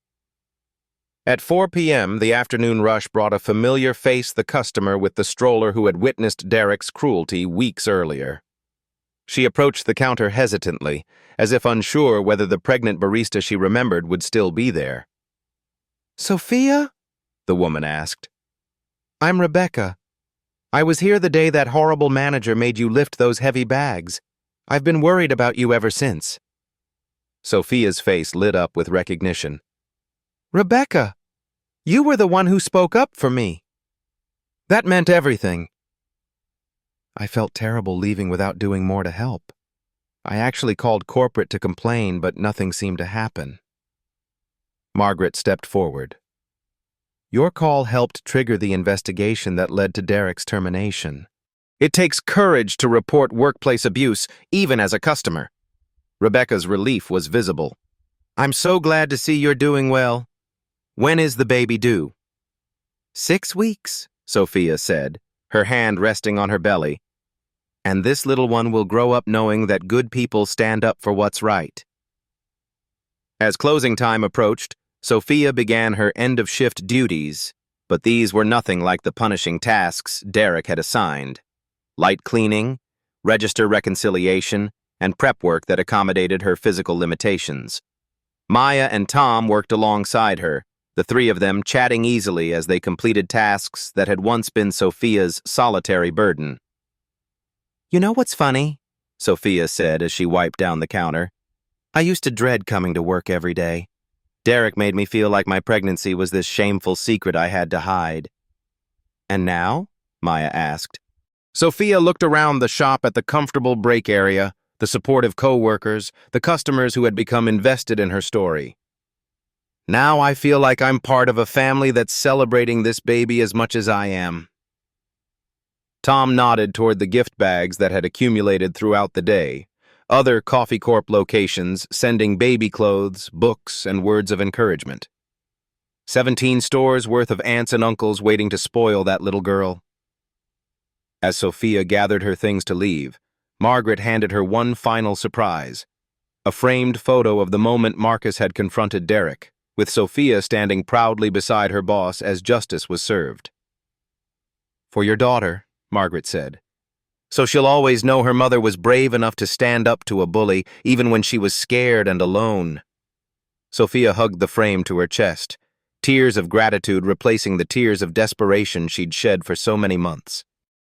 Speaker 1: At 4 p.m., the afternoon rush brought a familiar face the customer with the stroller who had witnessed Derek's cruelty weeks earlier. She approached the counter hesitantly, as if unsure whether the pregnant barista she remembered would still be there. Sophia? The woman asked. I'm Rebecca. I was here the day that horrible manager made you lift those heavy bags. I've been worried about you ever since. Sophia's face lit up with recognition. Rebecca, you were the one who spoke up for me. That meant everything. I felt terrible leaving without doing more to help. I actually called corporate to complain, but nothing seemed to happen. Margaret stepped forward. Your call helped trigger the investigation that led to Derek's termination. It takes courage to report workplace abuse, even as a customer. Rebecca's relief was visible. I'm so glad to see you're doing well. When is the baby due? 6 weeks, Sophia said, her hand resting on her belly. And this little one will grow up knowing that good people stand up for what's right. As closing time approached, Sophia began her end-of-shift duties, but these were nothing like the punishing tasks Derek had assigned. Light cleaning, register reconciliation, and prep work that accommodated her physical limitations. Maya and Tom worked alongside her, the three of them chatting easily as they completed tasks that had once been Sophia's solitary burden. You know what's funny? Sophia said as she wiped down the counter. I used to dread coming to work every day. Derek made me feel like my pregnancy was this shameful secret I had to hide. And now? Maya asked. Sophia looked around the shop at the comfortable break area, the supportive co-workers, the customers who had become invested in her story. Now I feel like I'm part of a family that's celebrating this baby as much as I am. Tom nodded toward the gift bags that had accumulated throughout the day. Other Coffee Corp locations sending baby clothes, books, and words of encouragement. 17 stores worth of aunts and uncles waiting to spoil that little girl. As Sophia gathered her things to leave, Margaret handed her one final surprise. A framed photo of the moment Marcus had confronted Derek, with Sophia standing proudly beside her boss as justice was served. For your daughter, Margaret said. So she'll always know her mother was brave enough to stand up to a bully, even when she was scared and alone. Sophia hugged the frame to her chest, tears of gratitude replacing the tears of desperation she'd shed for so many months.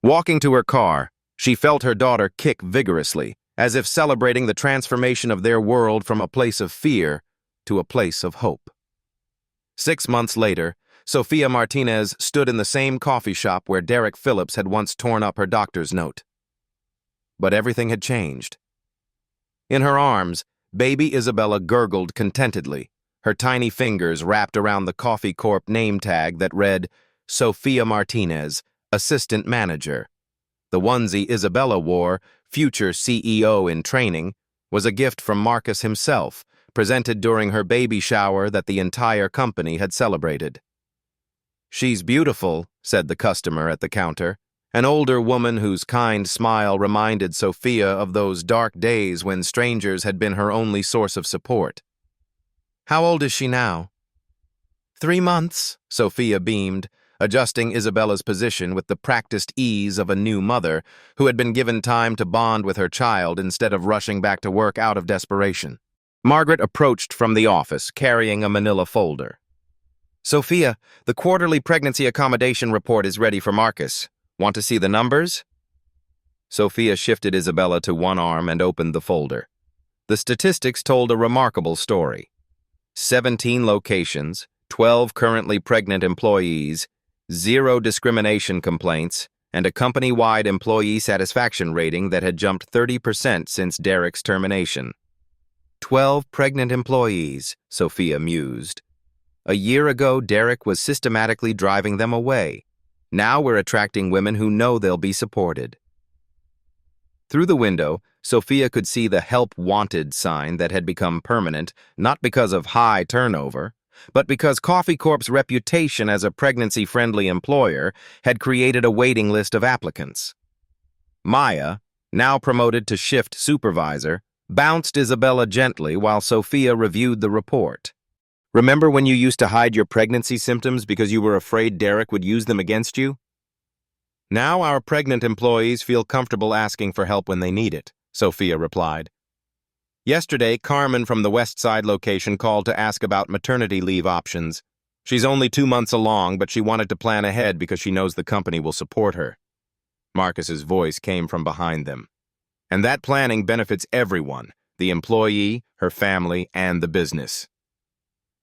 Speaker 1: Walking to her car, she felt her daughter kick vigorously, as if celebrating the transformation of their world from a place of fear to a place of hope. 6 months later, Sophia Martinez stood in the same coffee shop where Derek Phillips had once torn up her doctor's note. But everything had changed. In her arms, baby Isabella gurgled contentedly, her tiny fingers wrapped around the Coffee Corp name tag that read, Sophia Martinez, Assistant Manager. The onesie Isabella wore, future CEO in training, was a gift from Marcus himself, presented during her baby shower that the entire company had celebrated. She's beautiful, said the customer at the counter, an older woman whose kind smile reminded Sophia of those dark days when strangers had been her only source of support. How old is she now? 3 months, Sophia beamed, adjusting Isabella's position with the practiced ease of a new mother who had been given time to bond with her child instead of rushing back to work out of desperation. Margaret approached from the office, carrying a manila folder. Sophia, the quarterly pregnancy accommodation report is ready for Marcus. Want to see the numbers? Sophia shifted Isabella to one arm and opened the folder. The statistics told a remarkable story. 17 locations, 12 currently pregnant employees, 0 discrimination complaints, and a company-wide employee satisfaction rating that had jumped 30% since Derek's termination. 12 pregnant employees, Sophia mused. A year ago, Derek was systematically driving them away. Now we're attracting women who know they'll be supported. Through the window, Sophia could see the Help Wanted sign that had become permanent, not because of high turnover, but because Coffee Corp's reputation as a pregnancy-friendly employer had created a waiting list of applicants. Maya, now promoted to shift supervisor, bounced Isabella gently while Sophia reviewed the report. Remember when you used to hide your pregnancy symptoms because you were afraid Derek would use them against you? Now our pregnant employees feel comfortable asking for help when they need it, Sophia replied. Yesterday, Carmen from the West Side location called to ask about maternity leave options. She's only 2 months along, but she wanted to plan ahead because she knows the company will support her. Marcus's voice came from behind them. And that planning benefits everyone, the employee, her family, and the business.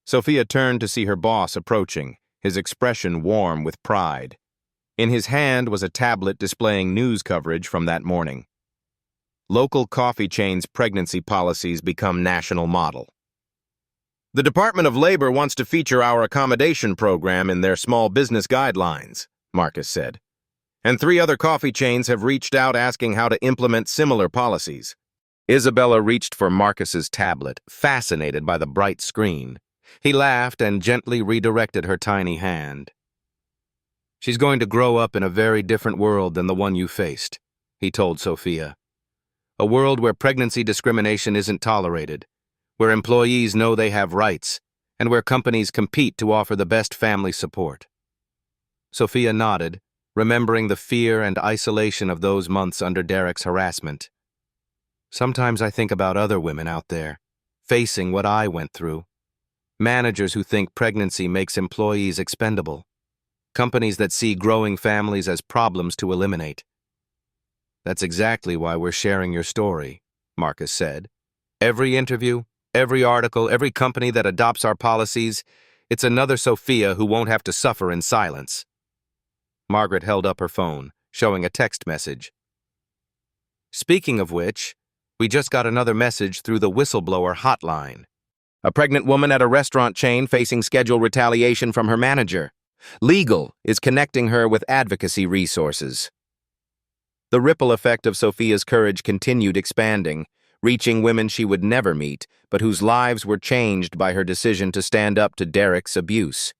Speaker 1: Sophia turned to see her boss approaching, his expression warm with pride. In his hand was a tablet displaying news coverage from that morning. Local coffee chains' pregnancy policies become national model. The Department of Labor wants to feature our accommodation program in their small business guidelines, Marcus said. And 3 other coffee chains have reached out asking how to implement similar policies. Isabella reached for Marcus's tablet, fascinated by the bright screen. He laughed and gently redirected her tiny hand. She's going to grow up in a very different world than the one you faced, he told Sophia. A world where pregnancy discrimination isn't tolerated, where employees know they have rights, and where companies compete to offer the best family support. Sophia nodded, remembering the fear and isolation of those months under Derek's harassment. Sometimes I think about other women out there, facing what I went through. Managers who think pregnancy makes employees expendable. Companies that see growing families as problems to eliminate. That's exactly why we're sharing your story, Marcus said. Every interview, every article, every company that adopts our policies, it's another Sophia who won't have to suffer in silence. Margaret held up her phone, showing a text message. Speaking of which, we just got another message through the whistleblower hotline. A pregnant woman at a restaurant chain facing schedule retaliation from her manager. Legal is connecting her with advocacy resources. The ripple effect of Sophia's courage continued expanding, reaching women she would never meet, but whose lives were changed by her decision to stand up to Derek's abuse.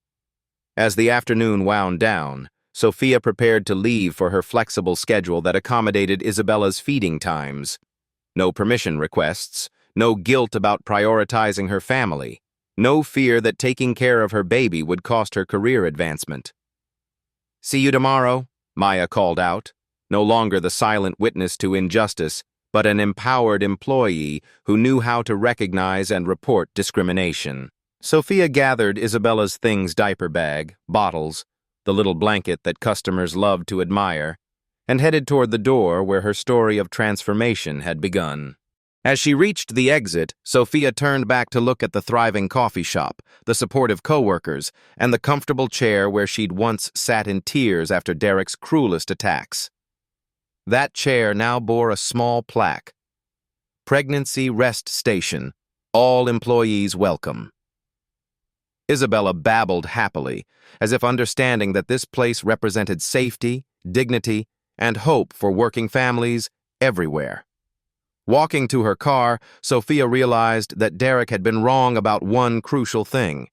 Speaker 1: As the afternoon wound down, Sophia prepared to leave for her flexible schedule that accommodated Isabella's feeding times. No permission requests, no guilt about prioritizing her family, no fear that taking care of her baby would cost her career advancement. "See you tomorrow," Maya called out, no longer the silent witness to injustice, but an empowered employee who knew how to recognize and report discrimination. Sophia gathered Isabella's things diaper bag, bottles, the little blanket that customers loved to admire, and headed toward the door where her story of transformation had begun. As she reached the exit, Sophia turned back to look at the thriving coffee shop, the supportive coworkers, and the comfortable chair where she'd once sat in tears after Derek's cruelest attacks. That chair now bore a small plaque. Pregnancy Rest Station. All employees welcome. Isabella babbled happily, as if understanding that this place represented safety, dignity, and hope for working families everywhere. Walking to her car, Sophia realized that Derek had been wrong about one crucial thing.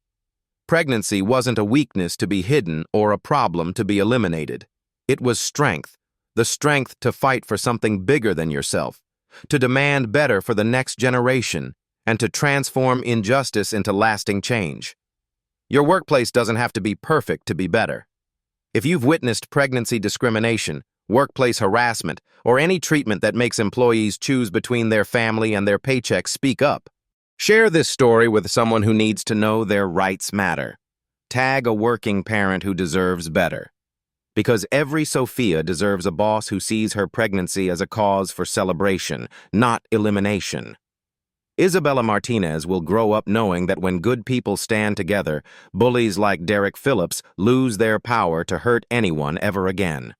Speaker 1: Pregnancy wasn't a weakness to be hidden or a problem to be eliminated. It was strength, the strength to fight for something bigger than yourself, to demand better for the next generation, and to transform injustice into lasting change. Your workplace doesn't have to be perfect to be better. If you've witnessed pregnancy discrimination, workplace harassment, or any treatment that makes employees choose between their family and their paycheck, speak up. Share this story with someone who needs to know their rights matter. Tag a working parent who deserves better. Because every Sophia deserves a boss who sees her pregnancy as a cause for celebration, not elimination. Isabella Martinez will grow up knowing that when good people stand together, bullies like Derek Phillips lose their power to hurt anyone ever again.